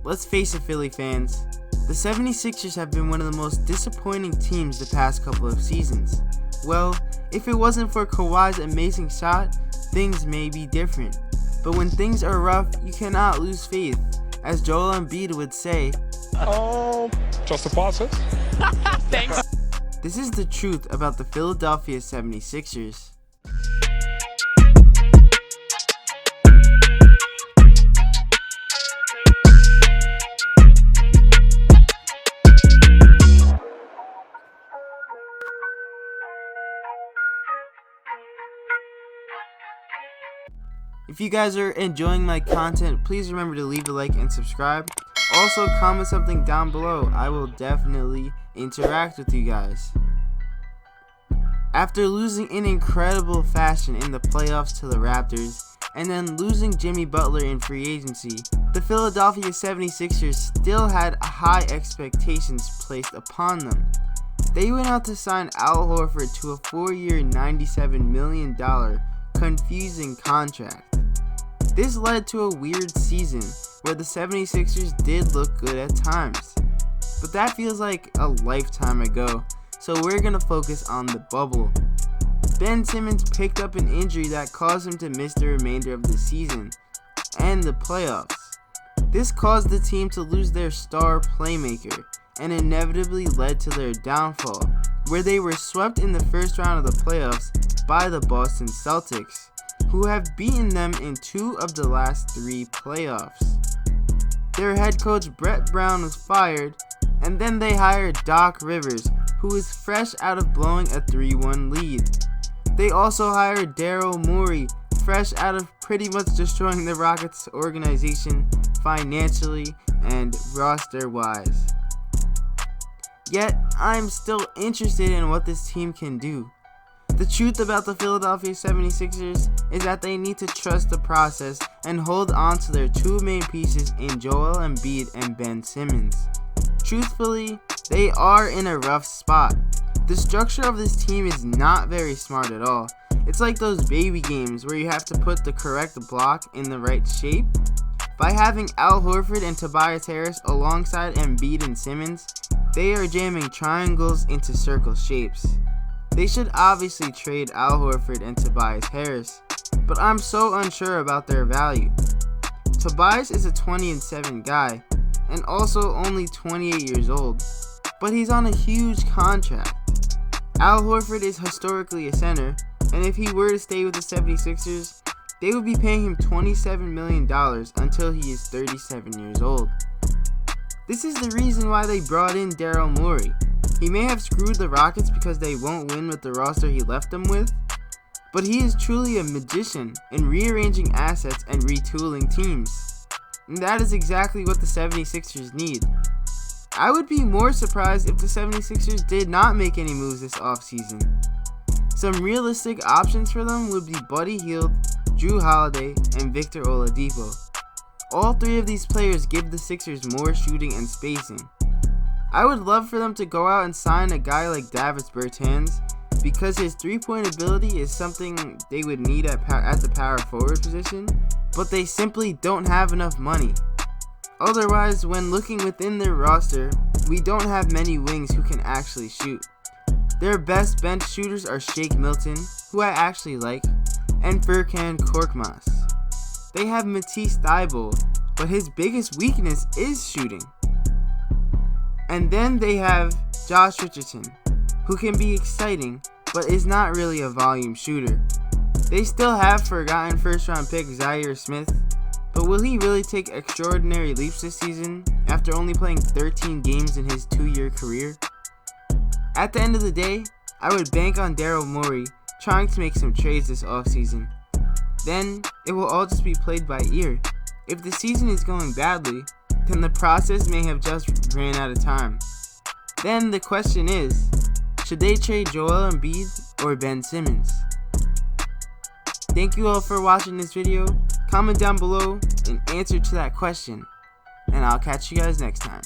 let's face it, Philly fans, the 76ers have been one of the most disappointing teams the past couple of seasons. Well, if it wasn't for Kawhi's amazing shot, things may be different. But when things are rough, you cannot lose faith. As Joel Embiid would say, Trust the process. Thanks. This is the truth about the Philadelphia 76ers. If you guys are enjoying my content, please remember to leave a like and subscribe. Also, comment something down below. I will definitely interact with you guys. After losing in incredible fashion in the playoffs to the Raptors, and then losing Jimmy Butler in free agency, the Philadelphia 76ers still had high expectations placed upon them. They went out to sign Al Horford to a 4-year, $97 million confusing contract. This led to a weird season where the 76ers did look good at times, but that feels like a lifetime ago, so we're going to focus on the bubble. Ben Simmons picked up an injury that caused him to miss the remainder of the season and the playoffs. This caused the team to lose their star playmaker and inevitably led to their downfall, where they were swept in the first round of the playoffs by the Boston Celtics, who have beaten them in 2 of the last 3 playoffs. Their head coach Brett Brown was fired, and then they hired Doc Rivers, who is fresh out of blowing a 3-1 lead. They also hired Daryl Morey, fresh out of pretty much destroying the Rockets organization financially and roster-wise. Yet, I'm still interested in what this team can do. The truth about the Philadelphia 76ers is that they need to trust the process and hold on to their 2 main pieces in Joel Embiid and Ben Simmons. Truthfully, they are in a rough spot. The structure of this team is not very smart at all. It's like those baby games where you have to put the correct block in the right shape. By having Al Horford and Tobias Harris alongside Embiid and Simmons, they are jamming triangles into circle shapes. They should obviously trade Al Horford and Tobias Harris, but I'm so unsure about their value. Tobias is a 20-7 guy, and also only 28 years old, but he's on a huge contract. Al Horford is historically a center, and if he were to stay with the 76ers, they would be paying him $27 million until he is 37 years old. This is the reason why they brought in Daryl Morey. He may have screwed the Rockets because they won't win with the roster he left them with, but he is truly a magician in rearranging assets and retooling teams. And that is exactly what the 76ers need. I would be more surprised if the 76ers did not make any moves this offseason. Some realistic options for them would be Buddy Hield, Drew Holiday, and Victor Oladipo. All 3 of these players give the Sixers more shooting and spacing. I would love for them to go out and sign a guy like Davis Bertans, because his 3-point ability is something they would need at the power forward position, but they simply don't have enough money. Otherwise, when looking within their roster, we don't have many wings who can actually shoot. Their best bench shooters are Shake Milton, who I actually like, and Furkan Korkmaz. They have Matisse Thybulle, but his biggest weakness is shooting. And then they have Josh Richardson, who can be exciting, but is not really a volume shooter. They still have forgotten first-round pick Zaire Smith, but will he really take extraordinary leaps this season after only playing 13 games in his 2-year career? At the end of the day, I would bank on Daryl Morey trying to make some trades this offseason. Then, it will all just be played by ear. If the season is going badly, then the process may have just ran out of time. Then the question is, should they trade Joel Embiid or Ben Simmons? Thank you all for watching this video. Comment down below an answer to that question, and I'll catch you guys next time.